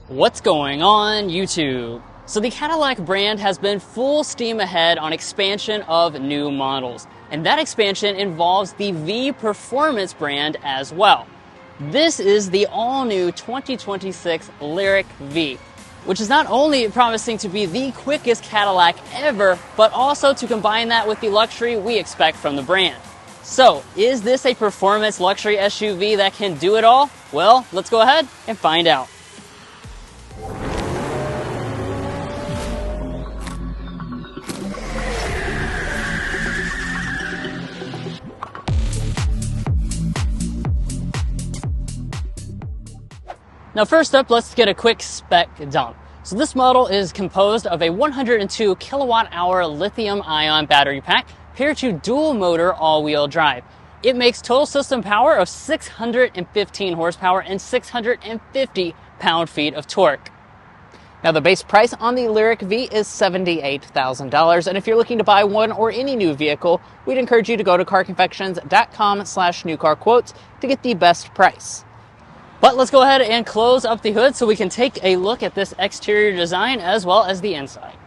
What's going on YouTube? So the Cadillac brand has been full steam ahead on expansion of new models, and that expansion involves the V Performance brand as well. This is the all-new 2026 LYRIQ V, which is not only promising to be the quickest Cadillac ever, but also to combine that with the luxury we expect from the brand. So, is this a performance luxury SUV that can do it all? Well, let's go ahead and find out. Now first up, let's get a quick spec dump. So this model is composed of a 102 kilowatt hour lithium ion battery pack paired to dual motor all-wheel drive. It makes total system power of 615 horsepower and 650 pound-feet of torque. Now the base price on the LYRIQ V is $78,000, and if you're looking to buy one or any new vehicle, we'd encourage you to go to carconfections.com/newcarquotes to get the best price. But let's go ahead and close up the hood so we can take a look at this exterior design as well as the inside.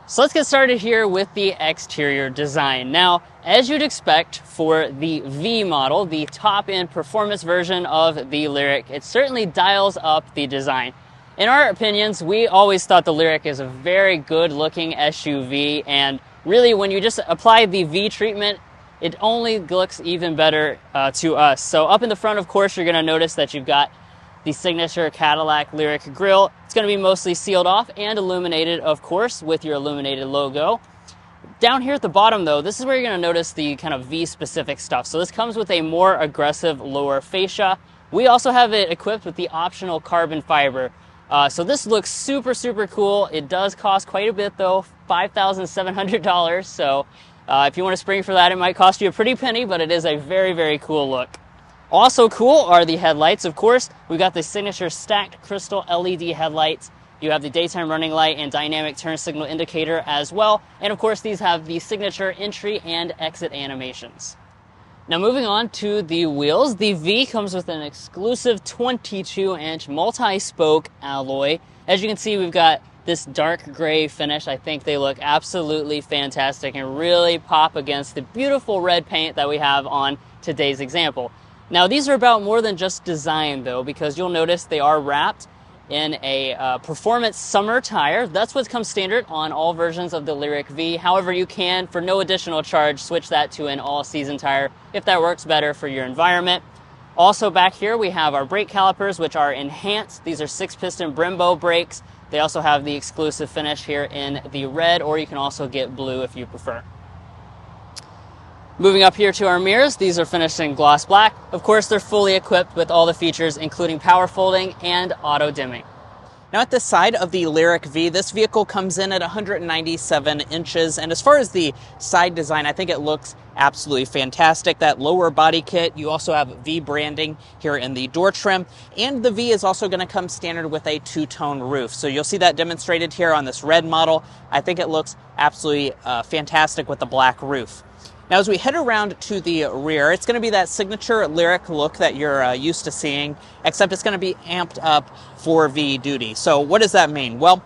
So let's get started here with the exterior design. Now, as you'd expect for the V model, the top-end performance version of the LYRIQ, it certainly dials up the design. In our opinions, we always thought the LYRIQ is a very good-looking SUV, and really when you just apply the V treatment, it only looks even better to us. So up in the front, of course, you're going to notice that you've got the signature Cadillac LYRIQ grille. It's going to be mostly sealed off and illuminated, of course, with your illuminated logo. Down here at the bottom, though, this is where you're going to notice the kind of V-specific stuff. So this comes with a more aggressive lower fascia. We also have it equipped with the optional carbon fiber. So this looks super, super cool. It does cost quite a bit, though, $5,700. So if you want to spring for that, it might cost you a pretty penny, but it is a very, very cool look. Also cool are the headlights, of course. We've got the signature stacked crystal LED headlights. You have the daytime running light and dynamic turn signal indicator as well. And of course, these have the signature entry and exit animations. Now moving on to the wheels, the V comes with an exclusive 22-inch multi-spoke alloy. As you can see, we've got this dark gray finish. I think they look absolutely fantastic and really pop against the beautiful red paint that we have on today's example. Now these are about more than just design though, because you'll notice they are wrapped in a performance summer tire. That's what comes standard on all versions of the LYRIQ V. However, you can, for no additional charge, switch that to an all-season tire if that works better for your environment. Also back here we have our brake calipers, which are enhanced. These are 6-piston Brembo brakes. They also have the exclusive finish here in the red, or you can also get blue if you prefer. Moving up here to our mirrors, these are finished in gloss black. Of course, they're fully equipped with all the features, including power folding and auto dimming. Now at the side of the LYRIQ V, this vehicle comes in at 197 inches, and as far as the side design, I think it looks absolutely fantastic. That lower body kit, you also have V branding here in the door trim, and the V is also going to come standard with a two-tone roof. So you'll see that demonstrated here on this red model. I think it looks absolutely fantastic with the black roof. Now as we head around to the rear, it's going to be that signature LYRIQ look that you're used to seeing, except it's going to be amped up for V duty. So what does that mean? Well,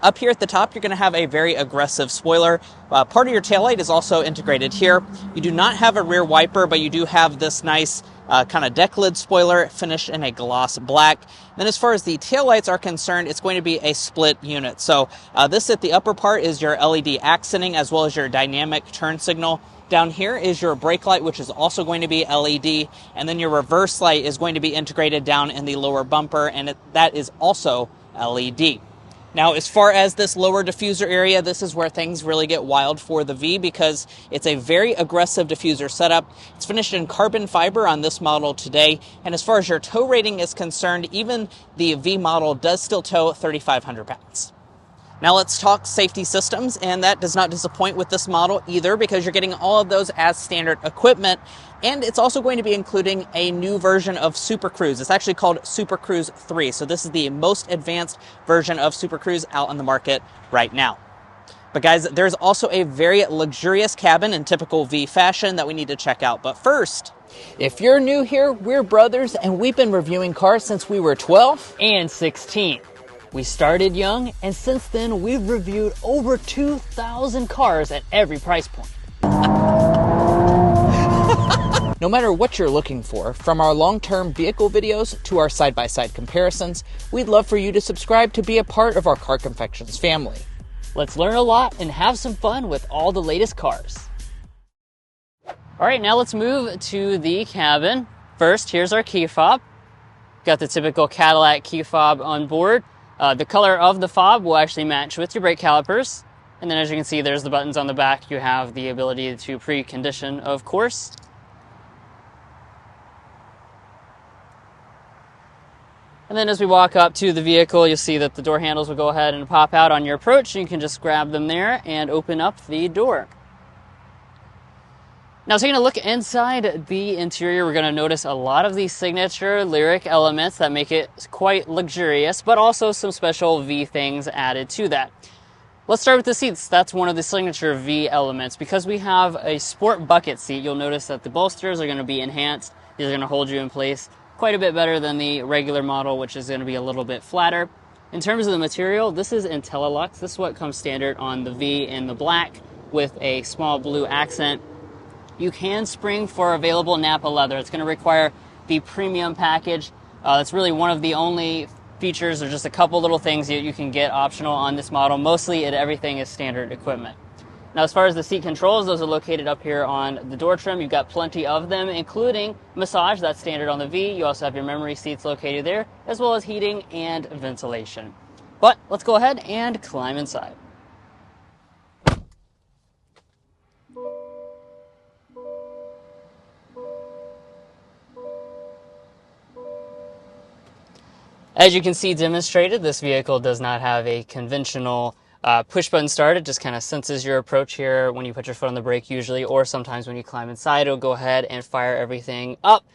up here at the top, you're going to have a very aggressive spoiler. Part of your taillight is also integrated here. You do not have a rear wiper, but you do have this nice kind of deck lid spoiler finished in a gloss black. Then as far as the taillights are concerned, it's going to be a split unit. So this at the upper part is your LED accenting as well as your dynamic turn signal. Down here is your brake light, which is also going to be LED, and then your reverse light is going to be integrated down in the lower bumper, and that is also LED. Now, as far as this lower diffuser area, this is where things really get wild for the V because it's a very aggressive diffuser setup. It's finished in carbon fiber on this model today, and as far as your tow rating is concerned, even the V model does still tow 3,500 pounds. Now let's talk safety systems, and that does not disappoint with this model either because you're getting all of those as standard equipment, and it's also going to be including a new version of Super Cruise. It's actually called Super Cruise 3, so this is the most advanced version of Super Cruise out on the market right now. But guys, there's also a very luxurious cabin in typical V fashion that we need to check out. But first, If you're new here, we're brothers and we've been reviewing cars since we were 12 and 16. We started young, and since then we've reviewed over 2,000 cars at every price point. No matter what you're looking for, from our long-term vehicle videos to our side-by-side comparisons, we'd love for you to subscribe to be a part of our Car Confections family. Let's learn a lot and have some fun with all the latest cars. All right, now let's move to the cabin. First, here's our key fob. Got the typical Cadillac key fob on board. The color of the fob will actually match with your brake calipers. And then as you can see, there's the buttons on the back. You have the ability to precondition, of course. And then as we walk up to the vehicle, you'll see that the door handles will go ahead and pop out on your approach. You can just grab them there and open up the door. Now, taking a look inside the interior, we're going to notice a lot of these signature LYRIQ elements that make it quite luxurious, but also some special V things added to that. Let's start with the seats. That's one of the signature V elements. Because we have a sport bucket seat, you'll notice that the bolsters are going to be enhanced. These are going to hold you in place quite a bit better than the regular model, which is going to be a little bit flatter. In terms of the material, this is IntelliLux. This is what comes standard on the V in the black with a small blue accent. You can spring for available Napa leather. It's going to require the premium package. That's really one of the only features. There's just a couple little things that you can get optional on this model. Mostly everything is standard equipment. Now, as far as the seat controls, those are located up here on the door trim. You've got plenty of them, including massage. That's standard on the V. You also have your memory seats located there, as well as heating and ventilation. But let's go ahead and climb inside. As you can see demonstrated, this vehicle does not have a conventional push button start. It just kind of senses your approach here when you put your foot on the brake usually, or sometimes when you climb inside, it'll go ahead and fire everything up.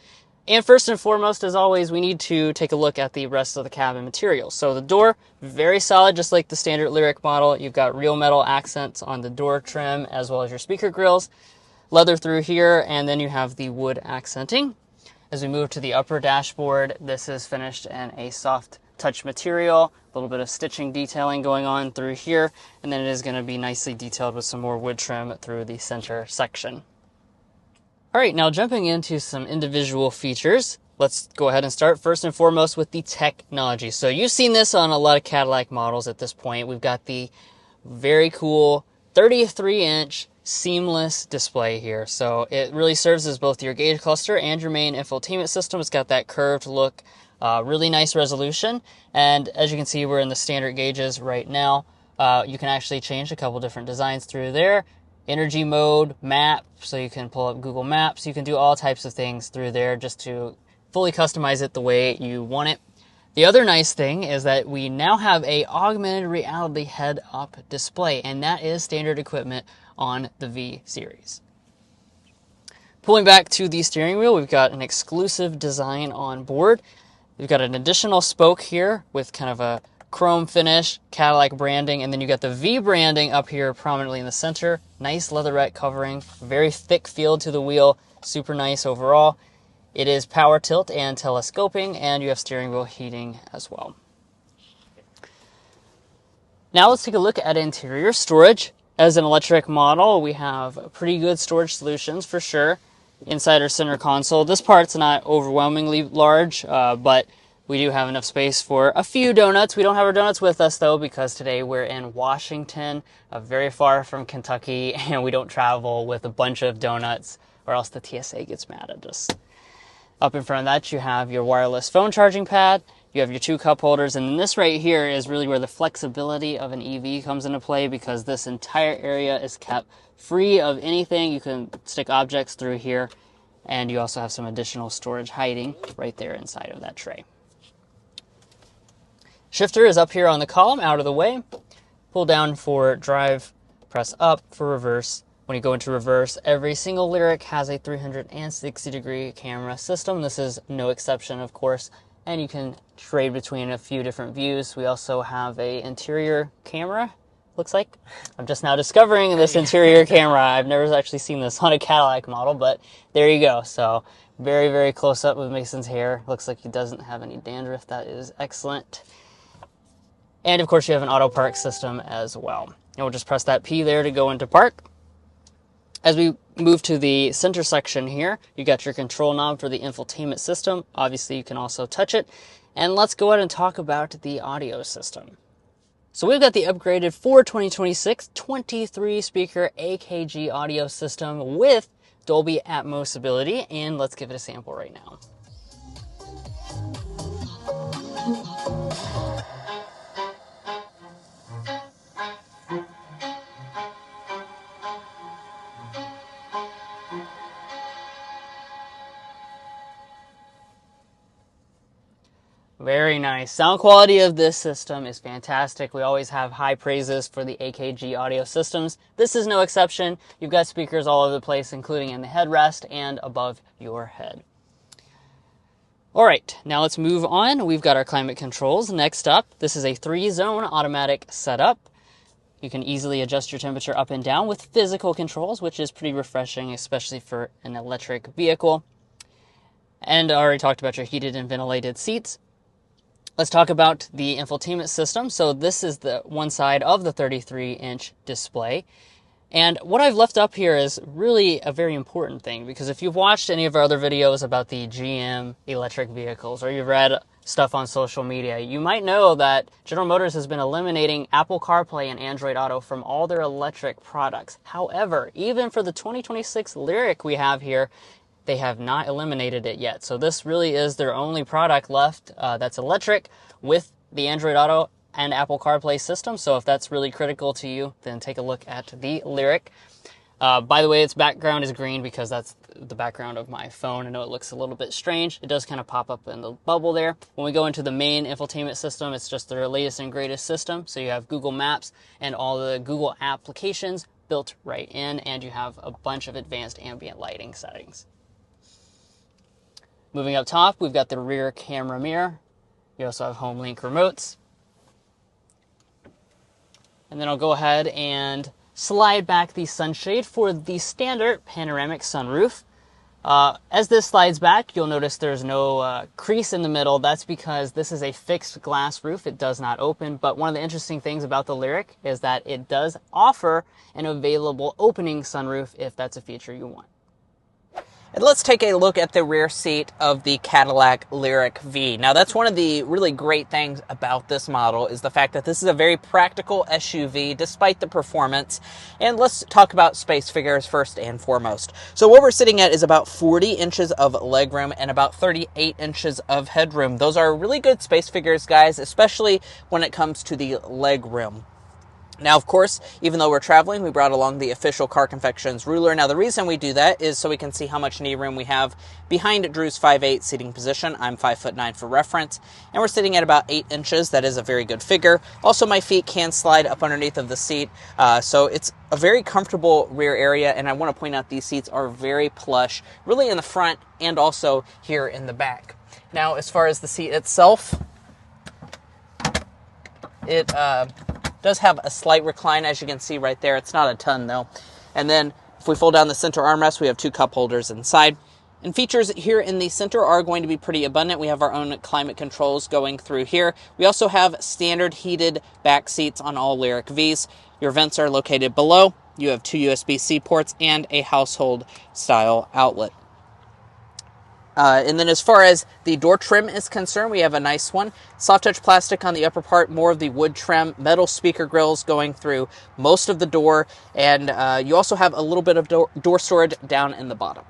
And first and foremost, as always, we need to take a look at the rest of the cabin material. So the door, very solid, just like the standard LYRIQ model. You've got real metal accents on the door trim, as well as your speaker grills. Leather through here, and then you have the wood accenting. As we move to the upper dashboard, this is finished in a soft touch material, a little bit of stitching detailing going on through here, and then it is going to be nicely detailed with some more wood trim through the center section. All right, now jumping into some individual features, let's go ahead and start first and foremost with the technology. So you've seen this on a lot of Cadillac models at this point. We've got the very cool 33-inch seamless display here. So it really serves as both your gauge cluster and your main infotainment system. It's got that curved look, really nice resolution. And as you can see, we're in the standard gauges right now. You can actually change a couple different designs through there. Energy mode, map, so you can pull up Google Maps. You can do all types of things through there just to fully customize it the way you want it. The other nice thing is that we now have a augmented reality head-up display, and that is standard equipment on the V series. Pulling back to the steering wheel, we've got an exclusive design on board. We've got an additional spoke here with kind of a chrome finish, Cadillac branding, and then you got the V branding up here prominently in the center. Nice leatherette covering, very thick feel to the wheel, super nice overall. It is power tilt and telescoping, and you have steering wheel heating as well. Now let's take a look at interior storage. As an electric model, we have pretty good storage solutions for sure. Inside our center console, this part's not overwhelmingly large, but we do have enough space for a few donuts. We don't have our donuts with us though, because today we're in Washington, very far from Kentucky, and we don't travel with a bunch of donuts or else the TSA gets mad at us. Up in front of that, you have your wireless phone charging pad. You have your 2 cup holders, and then this right here is really where the flexibility of an EV comes into play, because this entire area is kept free of anything. You can stick objects through here, and you also have some additional storage hiding right there inside of that tray. Shifter is up here on the column, out of the way. Pull down for drive, press up for reverse. When you go into reverse, every single LYRIQ has a 360-degree camera system. This is no exception, of course, and you can trade between a few different views. We also have an interior camera looks like. I'm just now discovering this interior camera. I've never actually seen this on a Cadillac model, but there you go. So very, very close up with Mason's hair. Looks like he doesn't have any dandruff. That is excellent. And of course you have an auto park system as well. And we'll just press that P there to go into park. As we move to the center section here, you got your control knob for the infotainment system. Obviously you can also touch it. And let's go ahead and talk about the audio system. So we've got the upgraded for 2026 23 speaker AKG audio system with Dolby Atmos ability, and let's give it a sample right now. Very nice. Sound quality of this system is fantastic. We always have high praises for the AKG audio systems. This is no exception. You've got speakers all over the place, including in the headrest and above your head. All right, now let's move on. We've got our climate controls. Next up, this is a 3-zone automatic setup. You can easily adjust your temperature up and down with physical controls, which is pretty refreshing, especially for an electric vehicle. And I already talked about your heated and ventilated seats. Let's talk about the infotainment system. So this is the one side of the 33-inch display. And what I've left up here is really a very important thing, because if you've watched any of our other videos about the GM electric vehicles, or you've read stuff on social media, you might know that General Motors has been eliminating Apple CarPlay and Android Auto from all their electric products. However, even for the 2026 LYRIQ we have here, they have not eliminated it yet. So this really is their only product left that's electric with the Android Auto and Apple CarPlay system. So if that's really critical to you, then take a look at the LYRIQ. By the way, its background is green because that's the background of my phone. I know it looks a little bit strange. It does kind of pop up in the bubble there. When we go into the main infotainment system, it's just their latest and greatest system. So you have Google Maps and all the Google applications built right in, and you have a bunch of advanced ambient lighting settings. Moving up top, we've got the rear camera mirror. You also have home link remotes. And then I'll go ahead and slide back the sunshade for the standard panoramic sunroof. As this slides back, you'll notice there's no crease in the middle. That's because this is a fixed glass roof. It does not open. But one of the interesting things about the LYRIQ is that it does offer an available opening sunroof if that's a feature you want. And let's take a look at the rear seat of the Cadillac LYRIQ V. Now, that's one of the really great things about this model is the fact that this is a very practical SUV despite the performance. And let's talk about space figures first and foremost. So what we're sitting at is about 40 inches of legroom and about 38 inches of headroom. Those are really good space figures, guys, especially when it comes to the legroom. Now, of course, even though we're traveling, we brought along the official Car Confections ruler. Now, the reason we do that is so we can see how much knee room we have behind Drew's 5'8" seating position. I'm 5'9" for reference, and we're sitting at about 8 inches. That is a very good figure. Also, my feet can slide up underneath of the seat, so it's a very comfortable rear area, and I want to point out these seats are very plush, really in the front and also here in the back. Now, as far as the seat itself, it does have a slight recline, as you can see right there. It's not a ton, though. And then if we fold down the center armrest, we have 2 cup holders inside. And features here in the center are going to be pretty abundant. We have our own climate controls going through here. We also have standard heated back seats on all LYRIQ Vs. Your vents are located below. You have 2 USB-C ports and a household-style outlet. And then as far as the door trim is concerned, we have a nice one. Soft touch plastic on the upper part, more of the wood trim, metal speaker grills going through most of the door, and you also have a little bit of door storage down in the bottom.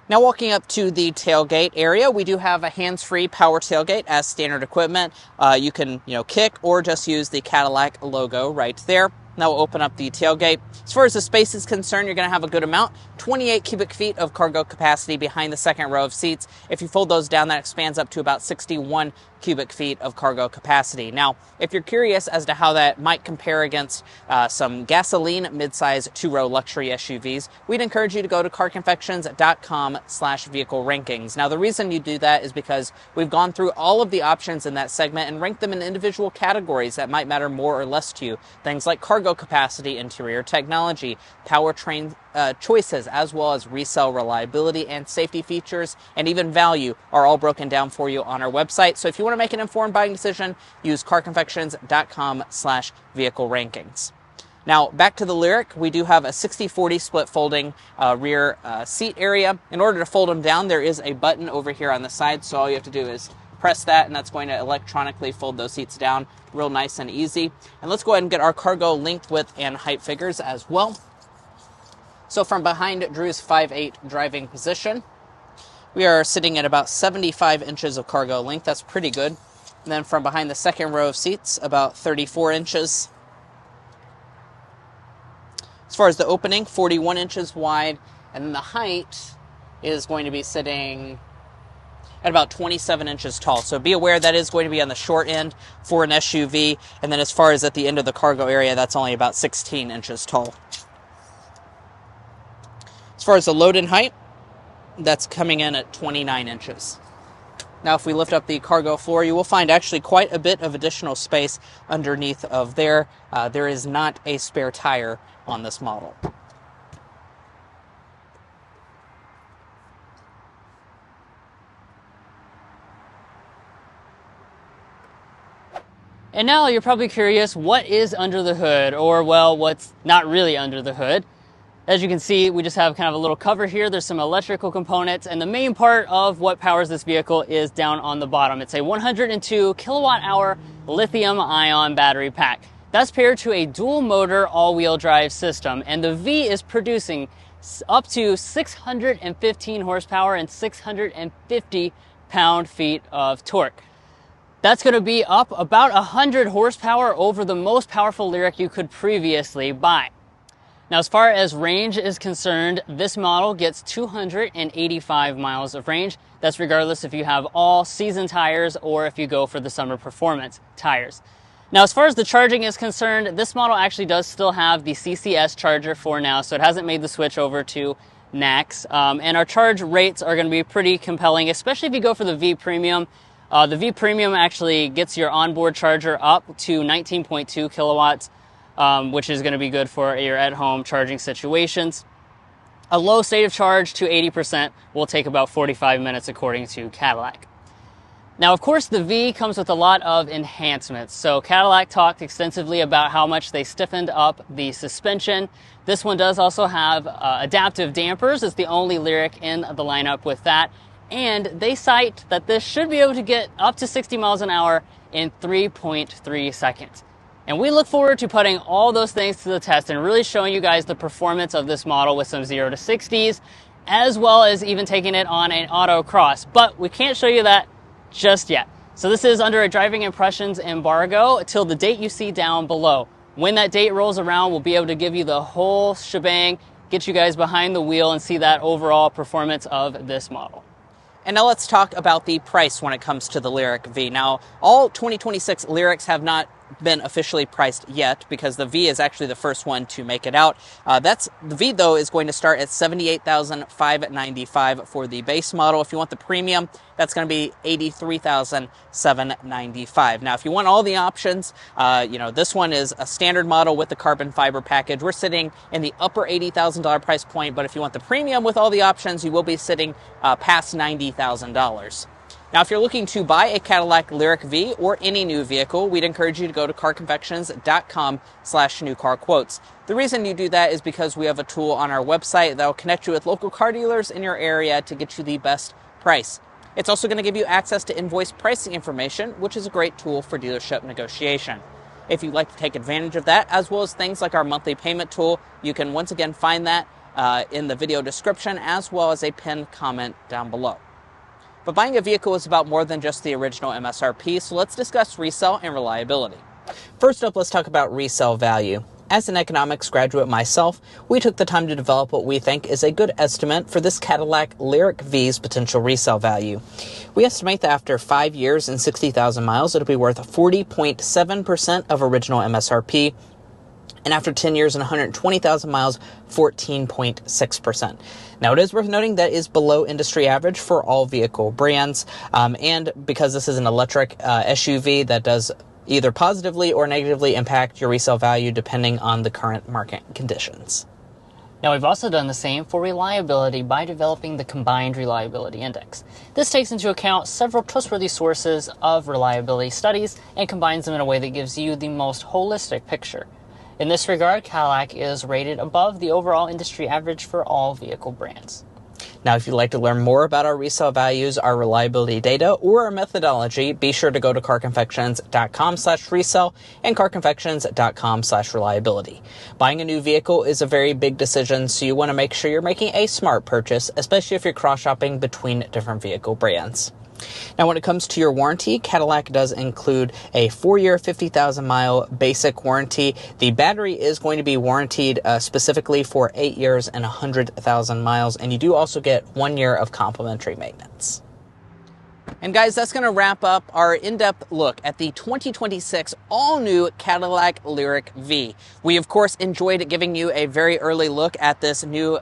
Now walking up to the tailgate area, we do have a hands-free power tailgate as standard equipment. You can, kick or just use the Cadillac logo right there. Now we'll open up the tailgate. As far as the space is concerned, you're going to have a good amount. 28 cubic feet of cargo capacity behind the second row of seats. If you fold those down, that expands up to about 61 cubic feet of cargo capacity. Now, if you're curious as to how that might compare against some gasoline midsize two-row luxury SUVs, we'd encourage you to go to carconfections.com/vehicle rankings. Now, the reason you do that is because we've gone through all of the options in that segment and ranked them in individual categories that might matter more or less to you. Things like cargo capacity, interior technology, powertrain choices, as well as resale reliability and safety features, and even value are all broken down for you on our website. So if you want to make an informed buying decision, use carconfections.com/vehicle rankings. Now, back to the LYRIQ, we do have a 60-40 split folding rear seat area. In order to fold them down, there is a button over here on the side, so all you have to do is press that, and that's going to electronically fold those seats down real nice and easy. And let's go ahead and get our cargo length, width, and height figures as well. So from behind Drew's 5'8" driving position, we are sitting at about 75 inches of cargo length. That's pretty good. And then from behind the second row of seats, about 34 inches. As far as the opening, 41 inches wide. And then the height is going to be sitting at about 27 inches tall. So be aware that is going to be on the short end for an SUV. And then as far as at the end of the cargo area, that's only about 16 inches tall. As far as the load-in height, that's coming in at 29 inches. Now, if we lift up the cargo floor, you will find actually quite a bit of additional space underneath of there. There is not a spare tire on this model. And now you're probably curious, what is under the hood? Or, well, what's not really under the hood? As you can see, we just have kind of a little cover here. There's some electrical components, and the main part of what powers this vehicle is down on the bottom. It's a 102 kilowatt hour lithium ion battery pack. That's paired to a dual motor all-wheel drive system, and the V is producing up to 615 horsepower and 650 pound-feet of torque. That's going to be up about 100 horsepower over the most powerful LYRIQ you could previously buy. Now, as far as range is concerned, this model gets 285 miles of range. That's regardless if you have all season tires or if you go for the summer performance tires. Now, as far as the charging is concerned, this model actually does still have the CCS charger for now, so it hasn't made the switch over to NACS. And our charge rates are going to be pretty compelling, especially if you go for the V Premium. The V Premium actually gets your onboard charger up to 19.2 kilowatts, which is going to be good for your at-home charging situations. A low state of charge to 80% will take about 45 minutes according to Cadillac. Now, of course, the V comes with a lot of enhancements. So Cadillac talked extensively about how much they stiffened up the suspension. This one does also have adaptive dampers. It's the only LYRIQ in the lineup with that. And they cite that this should be able to get up to 60 miles an hour in 3.3 seconds. And we look forward to putting all those things to the test and really showing you guys the performance of this model with some 0 to 60s, as well as even taking it on an autocross. But we can't show you that just yet. So this is under a driving impressions embargo till the date you see down below. When that date rolls around, we'll be able to give you the whole shebang, get you guys behind the wheel and see that overall performance of this model. And now let's talk about the price when it comes to the LYRIQ V. Now, all 2026 LYRIQs have not been officially priced yet because the V is actually the first one to make it out. The V, though, is going to start at $78,595 for the base model. If you want the premium, that's going to be $83,795. Now, if you want all the options, this one is a standard model with the carbon fiber package. We're sitting in the upper $80,000 price point, but if you want the premium with all the options, you will be sitting past $90,000. Now, if you're looking to buy a Cadillac LYRIQ V or any new vehicle, we'd encourage you to go to carconfections.com/newcarquotes. The reason you do that is because we have a tool on our website that will connect you with local car dealers in your area to get you the best price. It's also going to give you access to invoice pricing information, which is a great tool for dealership negotiation. If you'd like to take advantage of that, as well as things like our monthly payment tool, you can once again find that in the video description, as well as a pinned comment down below. But buying a vehicle is about more than just the original MSRP, so let's discuss resale and reliability. First up, let's talk about resale value. As an economics graduate myself, we took the time to develop what we think is a good estimate for this Cadillac LYRIQ V's potential resale value. We estimate that after 5 years and 60,000 miles, it'll be worth 40.7% of original MSRP, and after 10 years and 120,000 miles, 14.6%. Now, it is worth noting that is below industry average for all vehicle brands, and because this is an electric SUV, that does either positively or negatively impact your resale value depending on the current market conditions. Now, we've also done the same for reliability by developing the Combined Reliability Index. This takes into account several trustworthy sources of reliability studies and combines them in a way that gives you the most holistic picture. In this regard, Cadillac is rated above the overall industry average for all vehicle brands. Now, if you'd like to learn more about our resale values, our reliability data, or our methodology, be sure to go to carconfections.com/resale and carconfections.com/reliability. Buying a new vehicle is a very big decision, so you want to make sure you're making a smart purchase, especially if you're cross-shopping between different vehicle brands. Now, when it comes to your warranty, Cadillac does include a 4-year, 50,000-mile basic warranty. The battery is going to be warranted specifically for 8 years and 100,000 miles, and you do also get 1 year of complimentary maintenance. And guys, that's going to wrap up our in-depth look at the 2026 all-new Cadillac LYRIQ V. We, of course, enjoyed giving you a very early look at this new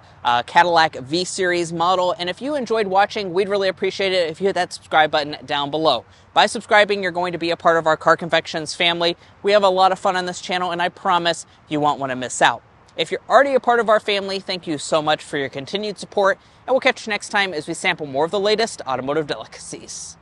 Cadillac V-Series model. And if you enjoyed watching, we'd really appreciate it if you hit that subscribe button down below. By subscribing, you're going to be a part of our Car Confections family. We have a lot of fun on this channel, and I promise you won't want to miss out. If you're already a part of our family, thank you so much for your continued support, and we'll catch you next time as we sample more of the latest automotive delicacies.